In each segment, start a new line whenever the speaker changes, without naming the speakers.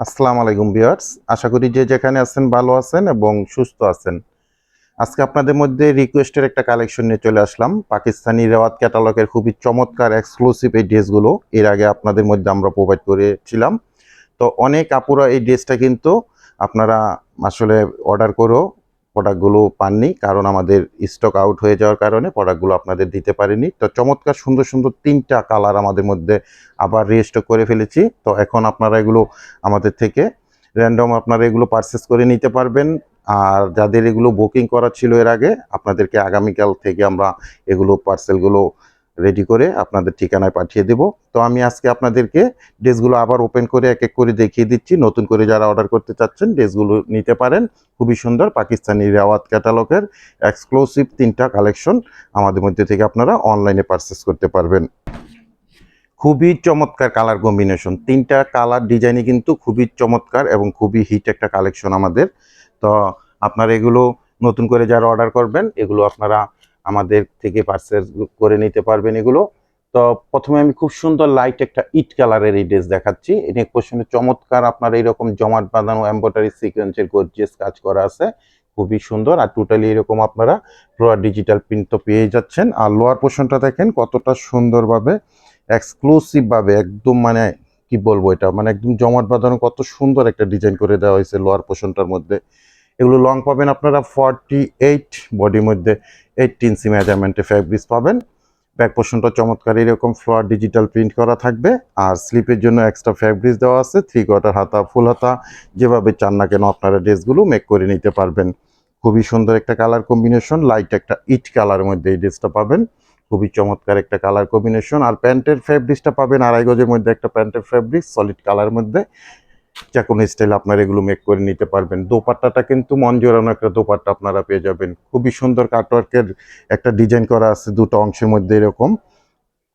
আসসালামু আলাইকুম ভিউয়ার্স, আশা করি যে যেখানে আছেন ভালো আছেন এবং সুস্থ আছেন। আজকে আপনাদের মধ্যে রিকোয়েস্টের একটা কালেকশন নিয়ে চলে আসলাম। পাকিস্তানি রেওয়াত ক্যাটালগের খুবই চমৎকার এক্সক্লুসিভ এই ড্রেসগুলো এর আগে আপনাদের মধ্যে আমরা প্রোভাইড করেছিলাম। তো অনেক আপুরা এই ড্রেসটা কিন্তু আপনারা আসলে অর্ডার করেও প্রোডাক্টগুলো পাননি, কারণ আমাদের স্টক আউট হয়ে যাওয়ার কারণে প্রোডাক্টগুলো আপনাদের দিতে পারিনি। তো চমৎকার সুন্দর সুন্দর 3টা কালার আমাদের মধ্যে আবার রিস্টক করে ফেলেছি। তো এখন আপনারা এগুলো আমাদের থেকে র্যান্ডম আপনারা এগুলো পারচেস করে নিতে পারবেন। আর যাদের এগুলো বুকিং করা ছিল এর আগে, আপনাদেরকে আগামীকাল থেকে আমরা এগুলো পার্সেলগুলো রেডি করে আপনাদের ঠিকানায় পাঠিয়ে দেব। তো আমি আজকে আপনাদেরকে ড্রেসগুলো আবার ওপেন করে এক এক করে দেখিয়ে দিচ্ছি। নতুন করে যারা অর্ডার করতে চাচ্ছেন ড্রেসগুলো নিতে পারেন। খুবই সুন্দর পাকিস্তানি রেওয়াত ক্যাটালগের এক্সক্লুসিভ 3টা কালেকশন আমাদের মধ্যে থেকে আপনারা অনলাইনে পারচেস করতে পারবেন। খুবই চমৎকার কালার কম্বিনেশন, 3টা কালার ডিজাইনই কিন্তু খুবই চমৎকার এবং খুবই হিট একটা কালেকশন আমাদের। তো আপনারা এগুলো নতুন করে যারা অর্ডার করবেন এগুলো আপনারা আমাদের থেকে পারচেজ করে নিতে পারবেন এগুলো। তো প্রথমে আমি খুব সুন্দর লাইট একটা ইট কালারের এই ড্রেস দেখাচ্ছি। এনে কোশ্চেনে চমৎকার আপনার এইরকম জমাট বাঁধানো এমব্রয়ডারি সিকোয়েন্সের গর্জিয়াস কাজ করা আছে, খুবই সুন্দর। আর টোটালি এরকম আপনারা পুরো ডিজিটাল প্রিন্ট তো পেয়ে যাচ্ছেন। আর লোয়ার পোর্শনটা দেখেন কতটা সুন্দরভাবে এক্সক্লুসিভ ভাবে একদম মানে কি বলবো, এটা মানে একদম জমাট বাঁধানো কত সুন্দর একটা ডিজাইন করে দেওয়া হয়েছে লোয়ার পোর্শনটার মধ্যে। এগুলো লং পাবেন আপনারা 48, বডির মধ্যে 18 মেজারমেন্টে ফ্যাব্রিক্স পাবেন। ব্যাক পোর্শনটা চমৎকার এরকম ফ্লোয়ার ডিজিটাল প্রিন্ট করা থাকবে। আর স্লিপের জন্য এক্সট্রা ফ্যাব্রিক্স দেওয়া আছে, 3/4 হাতা ফুল হাতা যেভাবে চান না কেন আপনারা ড্রেসগুলো মেক করে নিতে পারবেন। খুবই সুন্দর একটা কালার কম্বিনেশন, লাইট একটা ইট কালারের মধ্যে এই ড্রেসটা পাবেন। খুবই চমৎকার একটা কালার কম্বিনেশন। আর প্যান্টের ফ্যাব্রিক্সটা পাবেন 2.5 গজের মধ্যে একটা প্যান্টের ফ্যাব্রিক্স সলিড কালার মধ্যে। যে কোনো স্টাইল আপনারা এগুলো মেক করে নিতে পারবেন। দোপাট্টাটা কিন্তু মন জোড়ানো একটা দোপাট্টা আপনারা পেয়ে যাবেন। খুবই সুন্দর কাটওয়ার্কের একটা ডিজাইন করা আছে দুটো অংশের মধ্যে, এরকম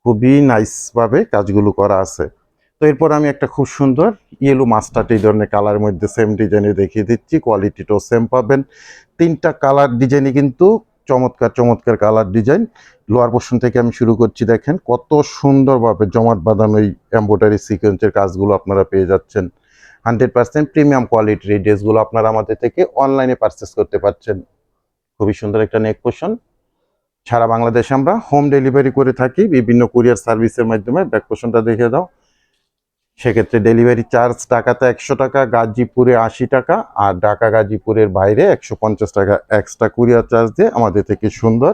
খুবই নাইস ভাবে কাজগুলো করা আছে। তো এরপর আমি একটা খুব সুন্দর ইয়েলো মাস্টার্ড এই ধরনের কালারের মধ্যে সেম ডিজাইনে দেখিয়ে দিচ্ছি। কোয়ালিটিটাও সেম পাবেন। 3টা কালার ডিজাইনই কিন্তু চমৎকার চমৎকার কালার ডিজাইন। লোয়ার পোর্শন থেকে আমি শুরু করছি, দেখেন কত সুন্দরভাবে জমাট বাঁধানো এই এমব্রয়ডারি সিকোয়েন্সের কাজগুলো আপনারা পেয়ে যাচ্ছেন। 100% প্রিমিয়াম কোয়ালিটির এই ড্রেসগুলো আপনারা আমাদের থেকে অনলাইনে পারচেস করতে পারছেন। খুবই সুন্দর একটা নেক পোর্শন। সারা বাংলাদেশে আমরা হোম ডেলিভারি করে থাকি বিভিন্ন কুরিয়ার সার্ভিসের মাধ্যমে। ব্যাক পোর্শনটা দেখে দাও। সেক্ষেত্রে ডেলিভারি চার্জ ঢাকাতে 100 টাকা, গাজীপুরে 80 টাকা, আর ঢাকা গাজীপুরের বাইরে 150 টাকা এক্সট্রা কুরিয়ার চার্জ দিয়ে আমাদের থেকে সুন্দর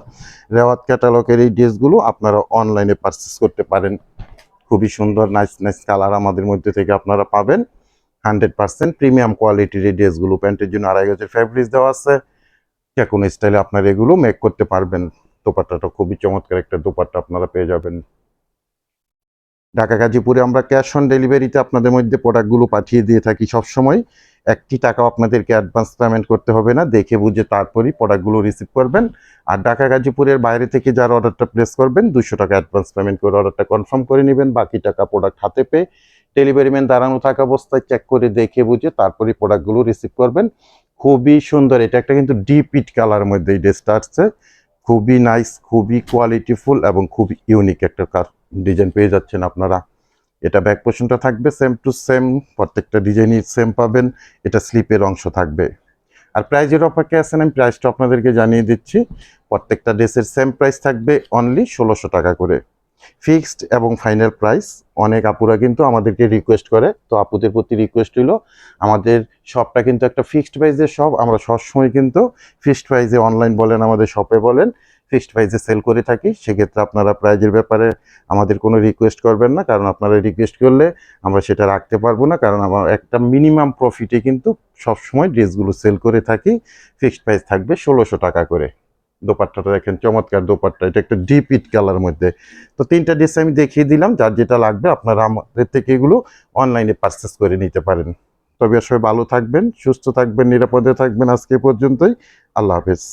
রেওয়াত ক্যাটালগের এই ড্রেসগুলো আপনারা অনলাইনে পারচেস করতে পারেন। খুবই সুন্দর নাইস নাইস কালার আমাদের মধ্যে থেকে আপনারা পাবেন। 100% প্রিমিয়াম কোয়ালিটির এই ড্রেসগুলো। প্যান্টের জন্য 2.5 গজের ফ্যাব্রিক্স দেওয়া আছে, যে কোনো স্টাইলে আপনারা এগুলো মেক করতে পারবেন। দোপাট্টাটা খুবই চমৎকার একটা দোপাট্টা আপনারা পেয়ে যাবেন। ঢাকা গাজীপুরে আমরা ক্যাশ অন ডেলিভারিতে আপনাদের মধ্যে প্রোডাক্টগুলো পাঠিয়ে দিয়ে থাকি সবসময়। 1টি টাকাও আপনাদেরকে অ্যাডভান্স পেমেন্ট করতে হবে না, দেখে বুঝে তারপরই প্রোডাক্টগুলো রিসিভ করবেন। আর ঢাকা গাজীপুরের বাইরে থেকে যারা অর্ডারটা প্লেস করবেন 200 টাকা অ্যাডভান্স পেমেন্ট করে অর্ডারটা কনফার্ম করে নেবেন। বাকি টাকা প্রোডাক্ট হাতে পেয়ে ডেলিভারি ম্যান দাঁড়ানো থাকা অবস্থায় চেক করে দেখে বুঝে তারপরই প্রোডাক্টগুলো রিসিভ করবেন। খুবই সুন্দর, এটা একটা কিন্তু ডিপ ইট কালার মধ্যে এই ড্রেসটা আসছে। খুবই নাইস, খুবই কোয়ালিটিফুল এবং খুবই ইউনিক একটা ডিজাইন পেয়ে যাচ্ছেন আপনারা। এটা ব্যাক পোর্শনটা থাকবে সেম টু সেম, প্রত্যেকটা ডিজাইনই সেম পাবেন। এটা স্লিপের অংশ থাকবে। আর প্রাইজের অপেক্ষায় আছেন, আমি প্রাইসটা আপনাদেরকে জানিয়ে দিচ্ছি। প্রত্যেকটা ড্রেসের সেম প্রাইস থাকবে অনলি 1600 টাকা করে, ফিক্সড এবং ফাইনাল প্রাইস। অনেক আপুরা কিন্তু আমাদেরকে রিকোয়েস্ট করে, তো আপুদের প্রতি রিকোয়েস্ট হলো আমাদের শপটা কিন্তু একটা ফিক্সড প্রাইসের শপ। আমরা সবসময় কিন্তু ফিক্সড প্রাইসে, অনলাইন বলেন আমাদের শপে বলেন, ফিক্সড প্রাইসে সেল করে থাকি। সেক্ষেত্রে আপনারা প্রাইজের ব্যাপারে আমাদের কোনো রিকোয়েস্ট করবেন না, কারণ আপনারা রিকোয়েস্ট করলে আমরা সেটা রাখতে পারবো না। কারণ আমার একটা মিনিমাম প্রফিটে কিন্তু সবসময় ড্রেসগুলো সেল করে থাকি। ফিক্সড প্রাইস থাকবে 1600 টাকা করে। দোপাট্টাটা দেখেন চমৎকার দোপাট্টা, এটা একটা ডিপ ইট কালার মধ্যে। তো 3টা ড্রেস আমি দেখিয়ে দিলাম, যার যেটা লাগবে আপনারা আমাদের থেকে এগুলো অনলাইনে পারচেস করে নিতে পারেন। তবে সবাই ভালো থাকবেন, সুস্থ থাকবেন, নিরাপদে থাকবেন। আজকে পর্যন্তই, আল্লাহ হাফেজ।